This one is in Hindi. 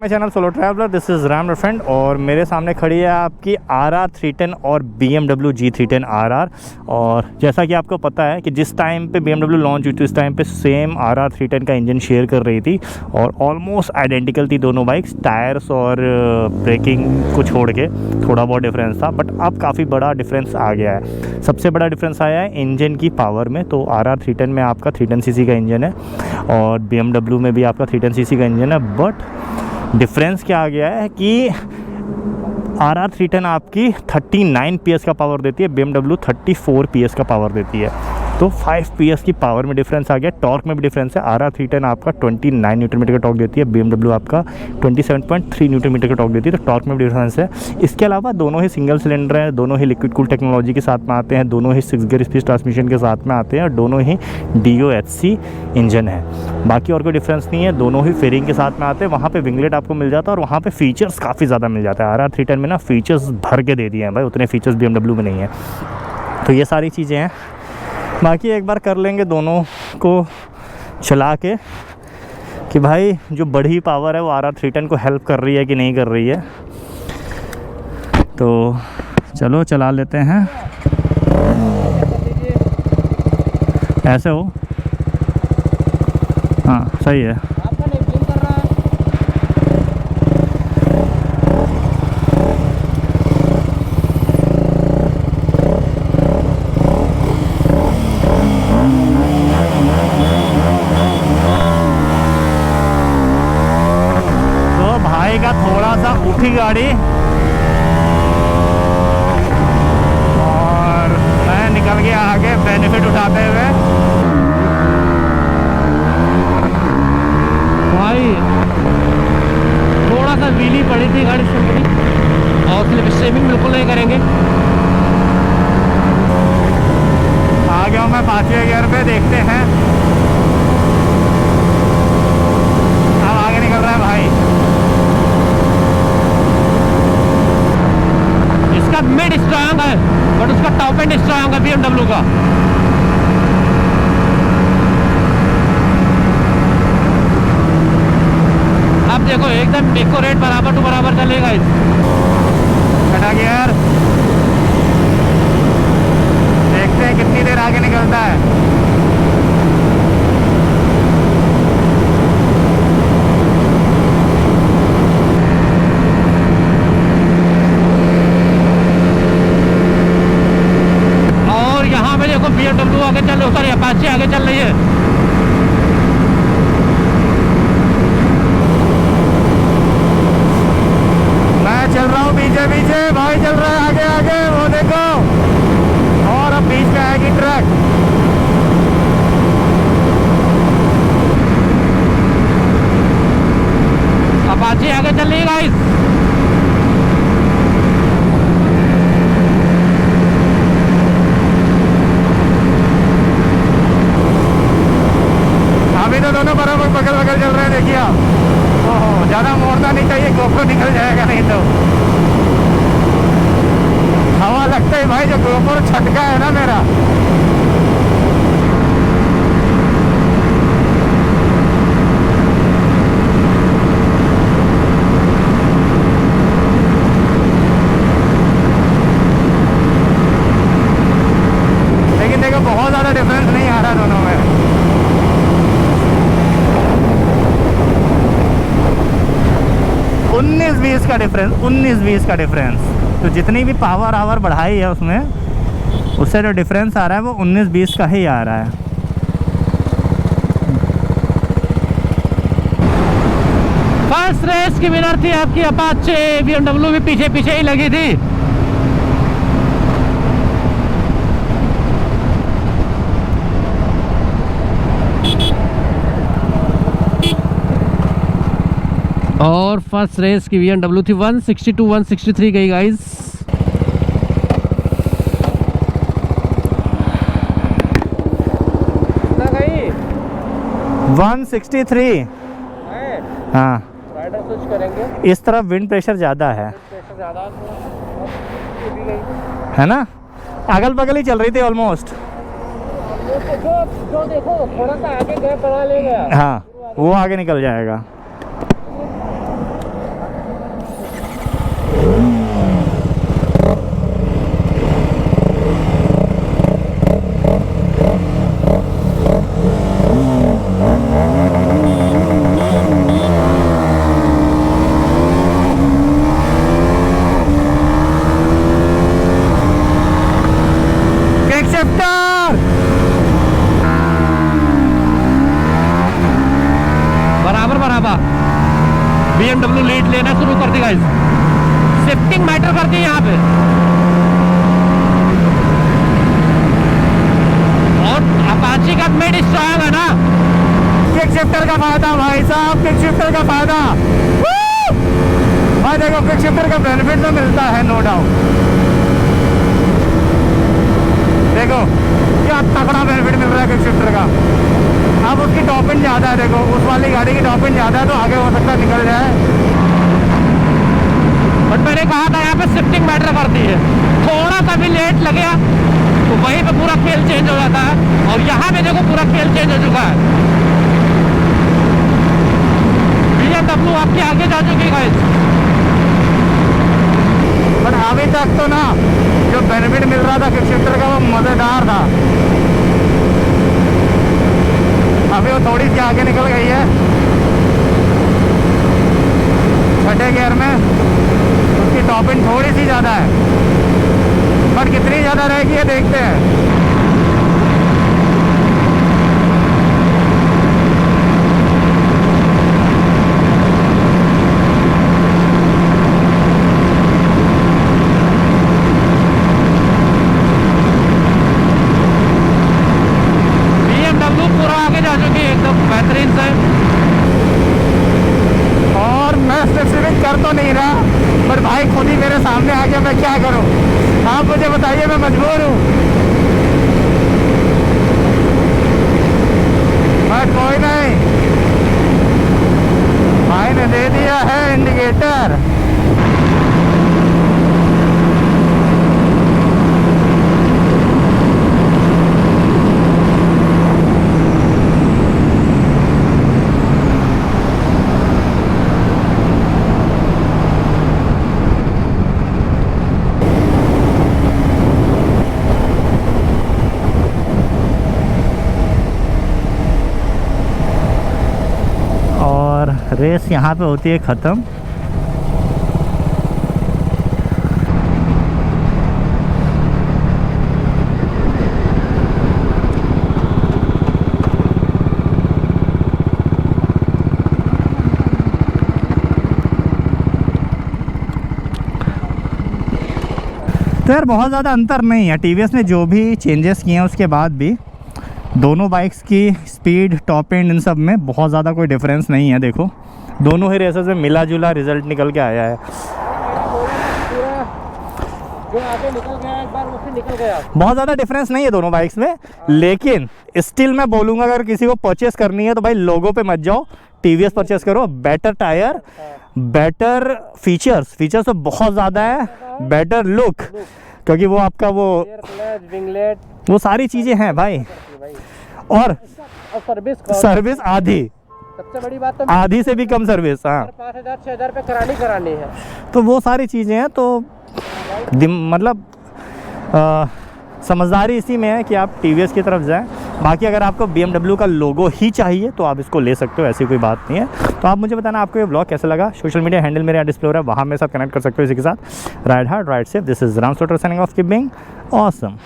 मैं channel solo traveller, this is Ram friend. और मेरे सामने खड़ी है आपकी RR 310 और BMW G310 RR। और जैसा कि आपको पता है कि जिस टाइम पे BMW लॉन्च हुई थी उस टाइम पे सेम RR 310 का इंजन शेयर कर रही थी और ऑलमोस्ट आइडेंटिकल थी दोनों बाइक्स। टायर्स और ब्रेकिंग को छोड़ के थोड़ा बहुत डिफरेंस था, बट अब काफ़ी बड़ा डिफरेंस आ गया है। सबसे बड़ा डिफरेंस आया है इंजन की पावर में। तो RR 310 में आपका 310cc का इंजन है और BMW में भी आपका 310cc का इंजन है। बट डिफरेंस क्या आ गया है कि RR 310 आपकी 39 PS का पावर देती है, BMW 34 PS का पावर देती है। तो 5 PS की पावर में डिफरेंस आ गया। टॉर्क में भी डिफरेंस है। RR 310 आपका 29 न्यूटन मीटर का टॉर्क देती है, BMW आपका 27.3 न्यूटन मीटर का टॉर्क देती है। तो टॉर्क में भी डिफरेंस है। इसके अलावा दोनों ही सिंगल सिलेंडर हैं, दोनों ही लिक्विड कूल टेक्नोलॉजी के साथ में आते हैं, दोनों ही 6 गियर स्पीड ट्रांसमिशन के साथ में आते हैं और दोनों ही DOHC इंजन है। बाकी और कोई डिफरेंस नहीं है। दोनों ही फेयरिंग के साथ में आते हैं। वहाँ पे विंगलेट आपको मिल जाता है और वहाँ पे फीचर्स काफ़ी ज़्यादा मिल जाता है। RR 310 में ना फीचर्स भर के दे दिए हैं भाई, उतने फीचर्स BMW में नहीं है। तो ये सारी चीज़ें हैं। बाकी एक बार कर लेंगे दोनों को चला के कि भाई जो बढ़ी पावर है वो RR 310 को हेल्प कर रही है कि नहीं कर रही है। तो चलो चला लेते हैं। ऐसे हो, हाँ सही है। का थोड़ा सा उठी गाड़ी और मैं निकल गया आगे बेनिफिट उठाते हुए। भाई थोड़ा सा व्हीली पड़ी थी गाड़ी से पड़ी और स्लिप स्टेमिंग बिल्कुल नहीं करेंगे। आ गया हूँ मैं 5वें गियर पे, देखते हैं। अब आगे निकल रहा है भाई। इसका मिड स्ट्रांग है बट उसका टॉप एंड स्ट्रांग है BMW का। अब देखो एकदम इको रेट बराबर टू बराबर चलेगा। हटा गियर, देखते हैं कितनी देर आगे निकलता है। देखो BMW आगे चल रही है, सॉरी अपाचे आगे चल रही है। मैं चल रहा हूँ पीछे पीछे, भाई चल रहा है आगे आगे, वो देखो। और अब बीच में आएगी ट्रक। अपाचे आगे चल रही है गाइस। दोनों बराबर पकड़ चल रहे हैं, देखिए आप। ओहो, ज़्यादा मोड़ना नहीं चाहिए, गोप्रो निकल जाएगा नहीं तो। हवा लगता है भाई, जो गोप्रो छटका है ना मेरा। लेकिन देखो बहुत ज़्यादा डिफरेंस नहीं आ रहा दोनों में। 19-20 का डिफरेंस, 19-20 का डिफरेंस। तो जितनी भी पावर बढ़ाई है उसमें, उससे जो डिफरेंस आ रहा है वो 19-20 का ही आ रहा है। फर्स्ट रेस की विनर थी आपकी अपाचे। BMW भी पीछे पीछे ही लगी थी। और फर्स्ट रेस की BMW थी 162-163 गई गाइस। कितना गई? 163। हाँ, राइडर स्विच करेंगे। इस तरफ विंड प्रेशर ज़्यादा है, है ना। अगल बगल ही चल रही थी ऑलमोस्ट। जो देखो थोड़ा सा आगे गैप बना लेगा। हाँ, वो आगे निकल जाएगा। BMW लीड लेना शुरू कर दी गाइस। शिफ्टिंग मैटर करती है यहाँ पे। और अपाची का मिड स्ट्रांग है ना। किक शिफ्टर का फायदा भाई साहब, किक शिफ्टर का फायदा भाई। देखो किक शिफ्टर का बेनिफिट तो मिलता है नो डाउट। देखो क्या तगड़ा बेनिफिट मिल रहा है किक शिफ्टर का। अब उसकी टॉप एंड ज़्यादा है, देखो उस वाली गाड़ी की टॉप एंड ज़्यादा है तो आगे हो सकता है निकल जाए। बट मैंने कहा था यहाँ पे शिफ्टिंग मैटर करती है। थोड़ा सा भी लेट लगे तो वहीं पे पूरा खेल चेंज हो जाता है। और यहाँ पे देखो पूरा खेल चेंज हो चुका है। BMW आपके आगे जा चुकी है। बट अभी तक तो ना जो बेनिफिट मिल रहा था किक शिफ्टर का वो मज़ेदार था। अभी वो थोड़ी सी आगे निकल गई है छठे गियर में, उसकी टॉप एंड थोड़ी सी ज़्यादा है। बट कितनी ज़्यादा रहेगी ये देखते हैं। कर तो नहीं रहा पर भाई खुद ही मेरे सामने आ गया, मैं क्या करूं? आप मुझे बताइए, मैं मजबूर हूं। बट कोई नहीं, भाई ने दे दिया है इंडिकेटर। रेस यहाँ पे होती है ख़त्म। तो यार बहुत ज़्यादा अंतर नहीं है। टीवीएस ने जो भी चेंजेस किए हैं उसके बाद भी दोनों बाइक्स की स्पीड, टॉप एंड, इन सब में बहुत ज़्यादा कोई डिफरेंस नहीं है। देखो दोनों ही रेसेस में मिला जुला रिजल्ट निकल के आया है। जो आगे निकल गया एक बार वो फिर निकल गया। बहुत ज़्यादा डिफरेंस नहीं है दोनों बाइक्स में, लेकिन स्टिल मैं बोलूँगा अगर किसी को परचेस करनी है तो भाई लोगों पे मत जाओ, टीवीएस परचेस करो। बेटर टायर, बेटर फीचर्स तो बहुत ज़्यादा है, बेटर लुक, क्योंकि वो आपका वो विंगलेट वो सारी चीज़ें हैं भाई। और सर्विस आधी, सबसे बड़ी बात तो आधी से भी कम सर्विस। हाँ 5,000-6,000 पे करानी है। तो वो सारी चीज़ें हैं। तो मतलब समझदारी इसी में है कि आप टीवीएस की तरफ जाएं। बाकी अगर आपको BMW का लोगो ही चाहिए तो आप इसको ले सकते हो, ऐसी कोई बात नहीं है। तो आप मुझे बताना आपको ये ब्लॉग कैसा लगा। सोशल मीडिया हैंडल मेरे यहाँ डिस्प्ले हो रहा है, वहाँ मेरे साथ कनेक्ट कर सकते हो इसी के साथ। Ride hard ride safe, this is Ram sorter signing off, keep being awesome.